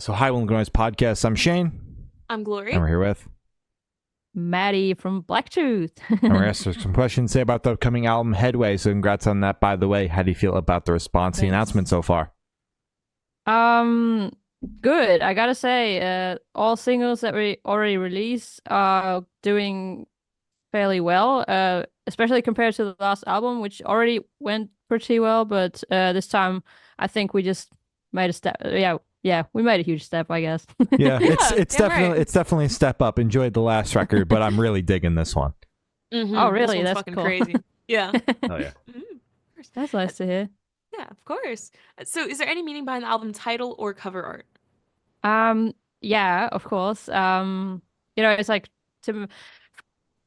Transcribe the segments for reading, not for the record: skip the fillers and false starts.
So, hi, Will Noise Podcast. I'm Shane. I'm Glory. And we're here with Maddie from Blacktooth. and we're going to ask some questions say about the upcoming album Headway. So, congrats on that, by the way. How do you feel about the response, the announcement so far? Good. I gotta say, all singles that we already released are doing fairly well, especially compared to the last album, which already went pretty well. But this time, I think we just made a step. Yeah, we made a huge step, I guess. Yeah, it's definitely right. it's definitely a step up. Enjoyed the last record, but I'm really digging this one. Mm-hmm. Oh, really? This one's That's fucking cool. crazy. Yeah. Oh yeah. That's nice to hear. Yeah, of course. So, is there any meaning behind the album title or cover art? Yeah, of course. It's like to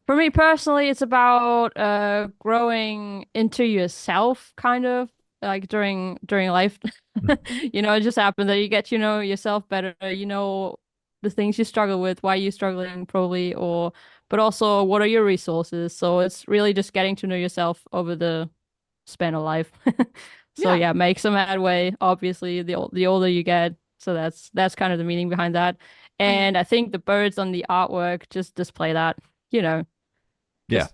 for me personally, it's about growing into yourself, kind of like during life. It just happened that you get to know yourself better. You know the things you struggle with, why you're struggling, probably, but also what are your resources. So it's really just getting to know yourself over the span of life. So Yeah. yeah, make some headway. Obviously, the older you get, so that's kind of the meaning behind that. And I think the birds on the artwork just display that. Yeah. Just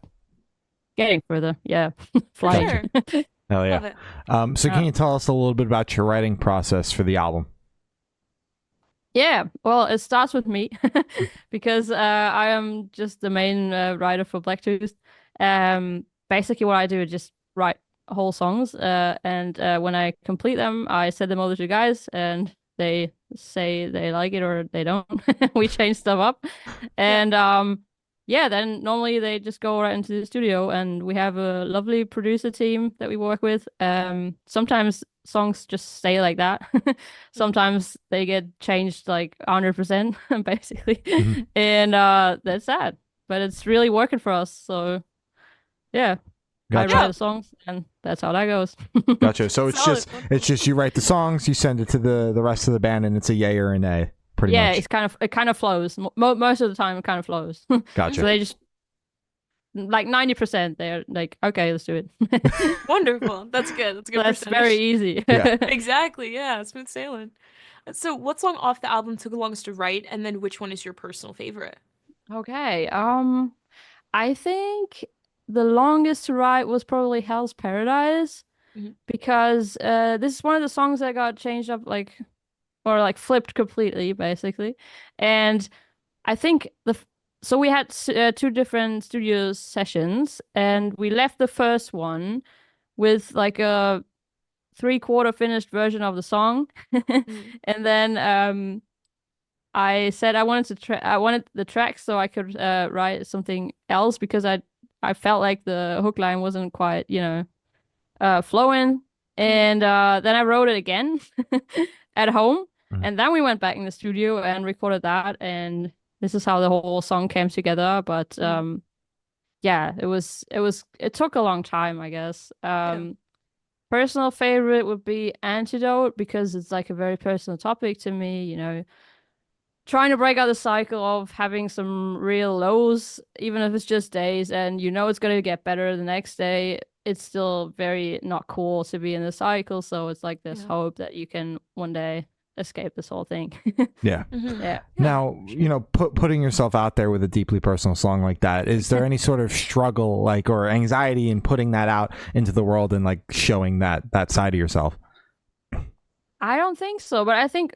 getting further. Yeah. Flying. Sure. Hell Love yeah. it. So can you tell us a little bit about your writing process for the album? Yeah. Well, it starts with me because I am just the main writer for Blacktooth. Basically, what I do is just write whole songs, and when I complete them, I send them over to the guys, and they say they like it or they don't. We change stuff up, and yeah, then normally they just go right into the studio, and we have a lovely producer team that we work with. Sometimes songs just stay like that. Sometimes they get changed like 100%, basically. Mhm. And that's sad. But it's really working for us. So yeah, Gotcha. I write the songs, and that's how that goes. Gotcha. So it's Solid. just you write the songs, you send it to the rest of the band, and it's a yay or a nay, pretty Yeah, much. it kind of flows. Most of the time, it kind of flows. Gotcha. So they just like 90%, they're like, okay, let's do it. Wonderful. That's good. That's a good That's percentage. very easy. Yeah. Exactly. Yeah. Smooth sailing. So, what song off the album took the longest to write, and then which one is your personal favorite? Okay. I think the longest to write was probably Hell's Paradise Mhm. because this is one of the songs that got changed up or flipped completely basically. And I think so we had two different studio sessions, and we left the first one with like a three-quarter finished version of the song. Mhm. And then I said I wanted the track so I could write something else because I felt like the hook line wasn't quite, flowing. And then I wrote it again at home. Mhm. And then we went back in the studio and recorded that. And this is how the whole song came together. But yeah, it took a long time, I guess. Personal favorite would be Antidote because it's like a very personal topic to me, trying to break out the cycle of having some real lows, even if it's just days, and it's going to get better the next day. It's still very not cool to be in the cycle. So it's like this Yeah. hope that you can one day escape this whole thing. Yeah. Mhm. Yeah. Now, putting yourself out there with a deeply personal song like that, is there any sort of struggle, like, or anxiety in putting that out into the world and like showing that side of yourself? I don't think so, but I think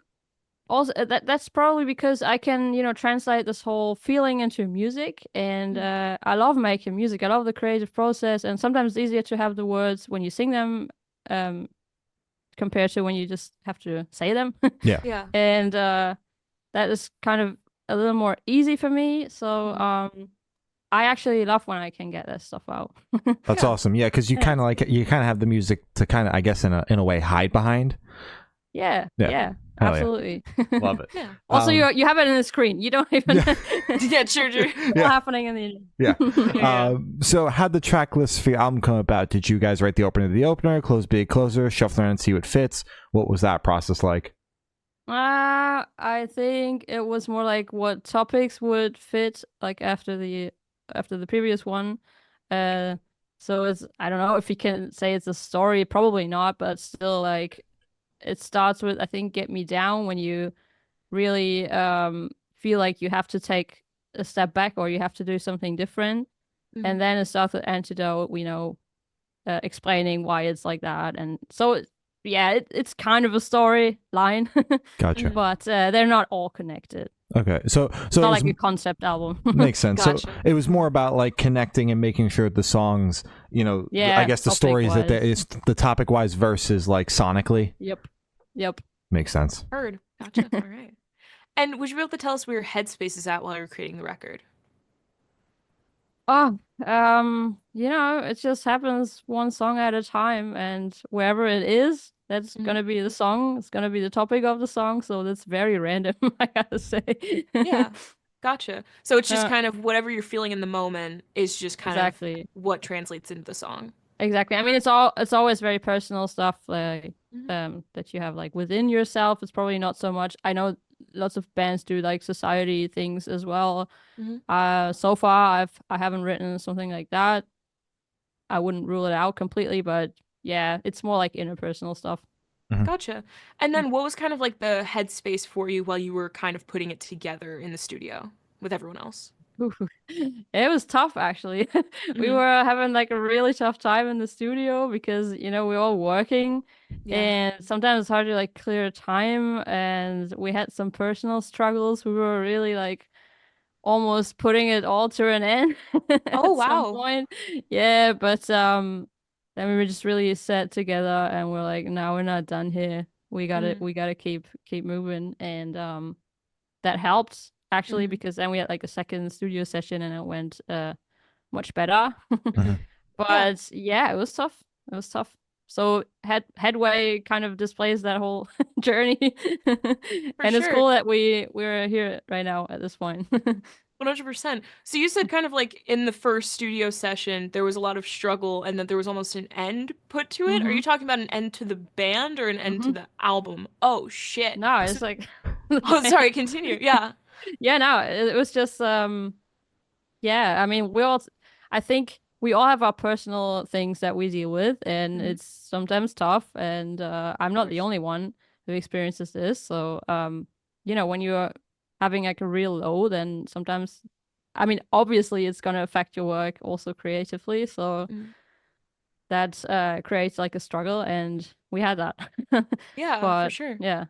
also that's probably because I can, translate this whole feeling into music, and I love making music. I love the creative process, and sometimes it's easier to have the words when you sing them, compared to when you just have to say them. Yeah. Yeah. And that is kind of a little more easy for me. So I actually love when I can get that stuff out. That's Yeah. awesome. Yeah, because you kind of have the music to kind of, I guess, in a way, hide behind. Yeah, Yeah. yeah, Hell yeah. absolutely. Love it. Yeah. Also, you have it in the screen. You don't even Yeah. True. what's Yeah. happening in the Yeah. Yeah. So how'd the track list for your album come about? Did you guys write the opener to the opener, close big closer, shuffle around and see what fits? What was that process like? I think it was more like what topics would fit like after the previous one. So I don't know if you can say it's a story, probably not, but still like it starts with I think Get Me Down when you really feel like you have to take a step back or you have to do something different. Mhm. And then it starts with Antidote, explaining why it's like that. And so, yeah, it's kind of a storyline, Gotcha. Mhm. but they're not all connected. Okay, so It's it not was like a concept album. makes sense. So Gotcha. it was more about like connecting and making sure the songs, I Yeah, guess the stories that topic-wise. is the topic wise versus like sonically. Yep. Makes sense. Heard. Gotcha. All right. And would you be able to tell us where your headspace is at while you're creating the record? Oh, it just happens one song at a time, and wherever it is, that's Mhm. gonna be the song. It's gonna be the topic of the song, so that's very random, I gotta say. Yeah. Gotcha. So it's just Uh, kind of whatever you're feeling in the moment is just kind of exactly. what translates into the song. Exactly. I mean, it's always very personal stuff, like Mhm. that you have like within yourself. It's probably not so much. I know lots of bands do like society things as well. Mhm. So far I haven't written something like that. I wouldn't rule it out completely, but yeah, it's more like interpersonal stuff. Gotcha. And then what was kind of like the headspace for you while you were kind of putting it together in the studio with everyone else? Ooh. It was tough actually. We Mhm. were having like a really tough time in the studio because, we're all working Yeah. and sometimes it's hard to like clear time, and we had some personal struggles. We were really like almost putting it all to an end Oh, at some wow. point. Yeah, but then we were just really set together and we're like, no, we're not done here. We gotta Mhm. we gotta keep moving, and that helped actually Mhm. because then we had like a second studio session and it went much better. Mhm. Yeah, But yeah, it was tough. It was tough. So Headway kind of displays that whole journey. for And it's sure. cool that we're here right now at this point. 100%. So you said kind of like in the first studio session, there was a lot of struggle and that there was almost an end put to it. Are hmm you talking about an end to the band or an end to hmm the album? Oh, shit. No, So, it's like oh, sorry, continue. Yeah. yeah, no, it was just yeah, I mean, I think we all have our personal things that we deal with, and Mhm. it's sometimes tough. And I'm Of not the course. only one who experiences this. So, when you're having like a real low, then sometimes, I mean, obviously it's gonna affect your work also creatively. So Mhm. that creates like a struggle, and we had that. Yeah, for But sure. yeah,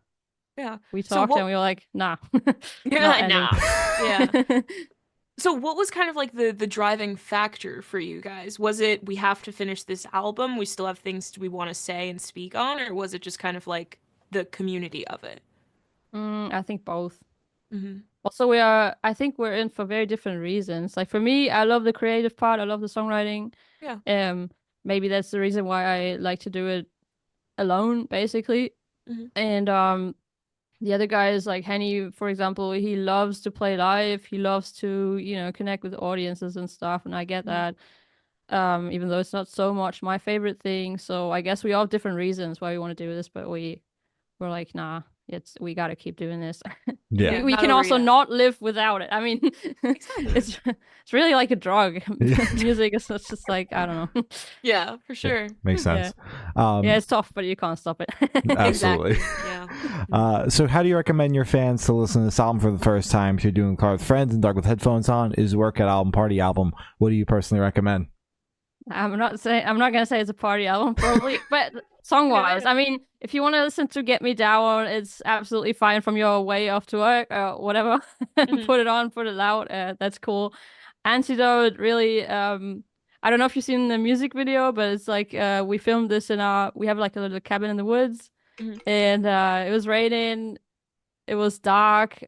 Yeah. we So talked and what we were like, nah, You're not like, ending. nah. Yeah. So what was kind of like the driving factor for you guys? Was it we have to finish this album, we still have things we want to say and speak on, or was it just kind of like the community of it? I think both. Hmm. Also, I think we're in for very different reasons. Like for me, I love the creative part. I love the songwriting. Yeah. Um, Maybe that's the reason why I like to do it alone, basically. Hmm. And the other guy is like Henny, for example. He loves to play live. He loves to, connect with audiences and stuff. And I get Hmm. that. Even though it's not so much my favorite thing. So I guess we all have different reasons why we want to do this, but we're like, nah, we got to keep doing this. Yeah. Yeah, We not can over also yet. not live without it. I mean, Exactly. it's really like a drug. Yeah. Music is just like, I don't know. Yeah, for Yeah, sure. makes Yeah. sense. Yeah, Um, it's tough, but you can't stop it. absolutely. Exactly. Yeah. So, how do you recommend your fans to listen to this album for the first time? If you're doing car with friends and dark with headphones on, is work at album party album? What do you personally recommend? I'm not gonna say it's a party album probably, but song wise, Yeah. I mean, if you want to listen to Get Me Down, it's absolutely fine from your way off to work or whatever. Hmm. Put it on, put it out. That's cool. Antidote really I don't know if you've seen the music video, but it's like we filmed this we have like a little cabin in the woods, Hmm. and it was raining, it was dark,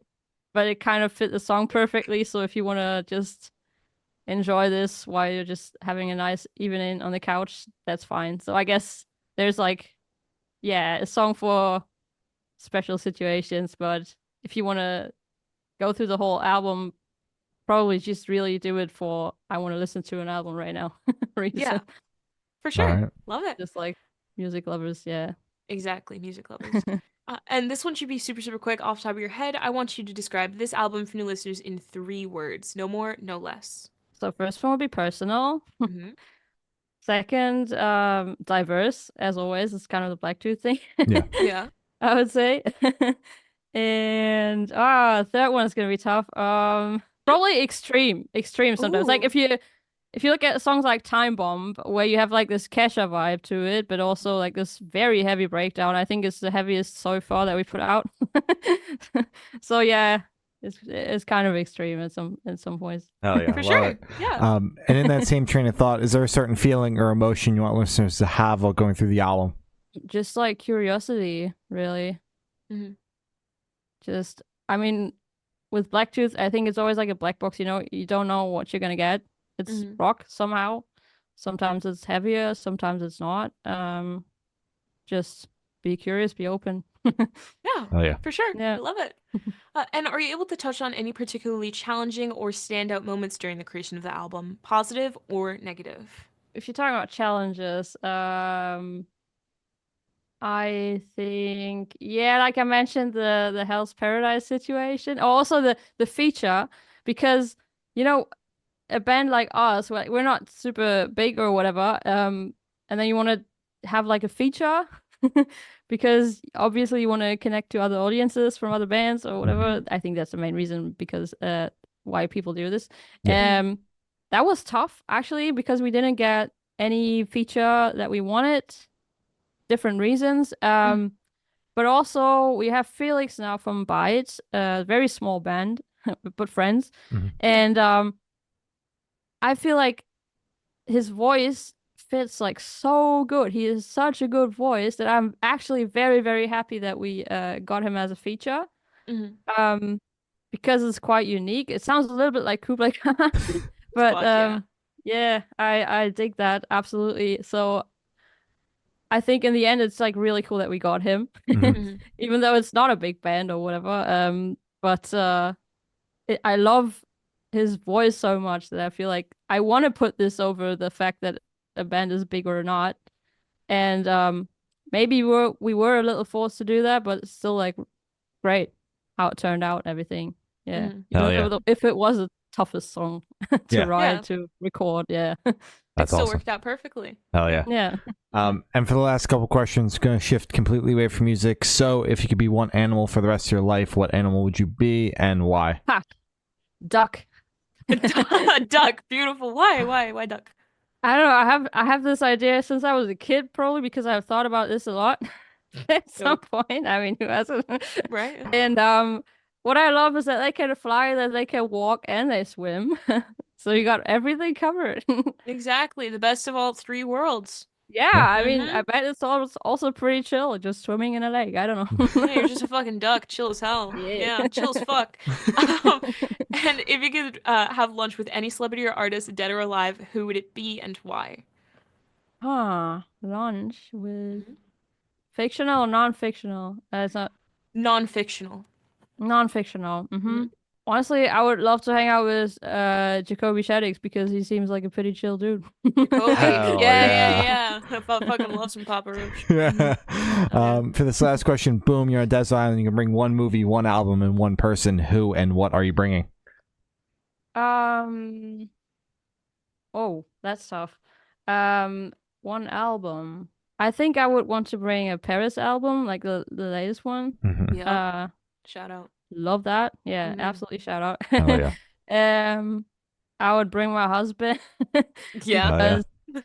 but it kind of fit the song perfectly. So if you want to just enjoy this while you're just having a nice evening on the couch, that's fine. So I guess there's like, yeah, a song for special situations, but if you want to go through the whole album, probably just really do it for I want to listen to an album right now reason. Yeah, for All sure. right. Love it. Just like music lovers, yeah. Exactly, music lovers. And this one should be super, super quick off the top of your head. I want you to describe this album for new listeners in 3 words. No more, no less. So first one will be personal. Hmm. Second, diverse, as always. It's kind of the Blacktooth thing, Yeah. Yeah. I would say. And third one's gonna be tough. Probably extreme sometimes. Like Ooh. if you look at songs like Time Bomb, where you have like this Kesha vibe to it, but also like this very heavy breakdown. I think it's the heaviest so far that we put out. So yeah, it's kind of extreme in some points. Hell yeah, For love sure. it. Yeah. And in that same train of thought, is there a certain feeling or emotion you want listeners to have while going through the album? Just like curiosity, really. Mhm. Just, I mean, with Blacktooth, I think it's always like a black box, you don't know what you're gonna get. It's Mhm. rock somehow. Sometimes it's heavier, sometimes it's not. Just be curious, be open. Yeah. Oh yeah. For sure. Yeah. I love it. And are you able to touch on any particularly challenging or standout moments during the creation of the album, positive or negative? If you're talking about challenges, I think, yeah, like I mentioned, the Hell's Paradise situation, also the feature, because you know a band like us, we're not super big or whatever, and then you want to have like a feature, because obviously you want to connect to other audiences from other bands or whatever. I think that's the main reason because why people do this. Yeah. That was tough actually because we didn't get any feature that we wanted, different reasons. But also we have Felix now from Bytes, a very small band, but friends. Mhm. And I feel like his voice fits like so good. He is such a good voice that I'm actually very, very happy that we got him as a feature. Mhm. Um, because it's quite unique. It sounds a little bit like Kublai Khan, but Fuck yeah. yeah, I dig that absolutely. So I think in the end, it's like really cool that we got him, Mhm. Mhm. even though it's not a big band or whatever. But I love his voice so much that I feel like I want to put this over the fact that a band is big or not. And maybe we were a little forced to do that, but it's still like great how it turned out and everything. Yeah, Mhm. Hell even yeah. if it was the toughest song to Yeah. write Yeah. to record. Yeah, It That's still awesome. worked out perfectly. Hell yeah. yeah. And for the last couple questions, going to shift completely away from music. So, if you could be one animal for the rest of your life, what animal would you be and why? Ha, duck. Duck. Beautiful. Why duck? I don't know. I have this idea since I was a kid, probably because I've thought about this a lot at some Dope. point. I mean, who hasn't? Right? And what I love is that they can fly, that they can walk, and they swim. So you got everything covered. Exactly. The best of all three worlds. Yeah, Yeah. I mean, I Mhm. bet it's also pretty chill, just swimming in a lake. I don't know. Yeah, you're just a fucking duck. Chill as hell. Yeah. Yeah, chill as fuck. Um, and if you could have lunch with any celebrity or artist, dead or alive, who would it be and why? Lunch with Mhm. fictional or non-fictional? It's not Non-fictional. non-fictional. Mhm. Honestly, I would love to hang out with Jacoby Shaddix because he seems like a pretty chill dude. Jacoby. Hell Yeah. I fucking love some Papa Roach. yeah. Oh, yeah. For this last question, boom, you're on a desert island. You can bring one movie, one album, and one person. Who and what are you bringing? Um, oh, that's tough. One album. I think I would want to bring a Paris album, like the latest one. Mhm. Yep. Uh, Shout out. love that. Yeah, Mhm. absolutely shout out. Hell yeah. Um, I would bring my husband Yeah. Hell yeah. because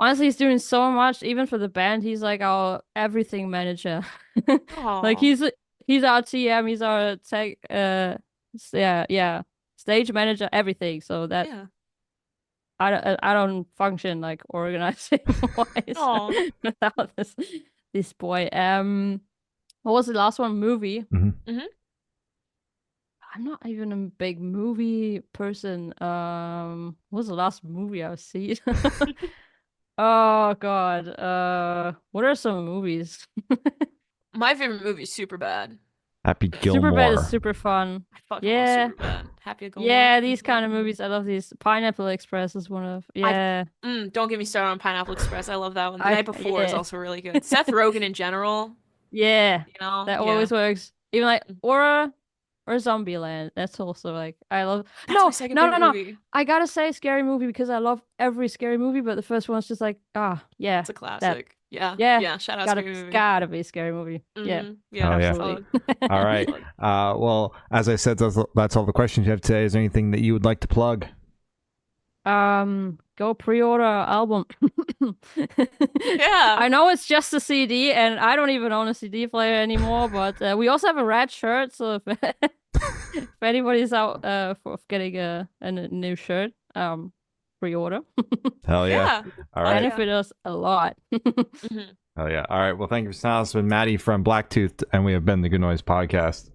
honestly, he's doing so much, even for the band. He's like our everything manager. Like Aw. he's our TM, he's our tech yeah, stage manager, everything. So that Yeah. I don't function like organizing wise Aw. without this boy. What was the last one? Movie. Mhm. I'm not even a big movie person. What was the last movie I've seen? Oh God. What are some movies? My favorite movie is Superbad. Happy Superbad is Gilmore. super fun. I fucking love Yeah. Superbad. Happy Gilmore. Yeah, these kind of movies. I love these. Pineapple Express is one of yeah. Don't get me started on Pineapple Express. I love that one. The Night Before is Yeah. also really good. Seth Rogen in general, Yeah. That yeah. always works. Even like Mm. or Zombieland. That's also like I love. That's my No, second no, no, favorite no. movie. I gotta say scary movie because I love every scary movie, but the first one's just like yeah, It's a classic. Yeah. Shout out gotta, Scary Movie. gotta be a Scary Movie. Yeah, Yeah, Oh, yeah. absolutely. All right. Well, as I said, that's all the questions you have today. Is there anything that you would like to plug? Go pre-order our album. Yeah. I know it's just a CD, and I don't even own a CD player anymore. But we also have a red shirt, so if anybody's out for getting a new shirt, pre-order. Hell yeah. All right. Benefit us a lot. Mhm. Hell yeah. All right. Well, thank you for listening. This has been Maddie from Blacktoothed, and we have been the Good Noise Podcast.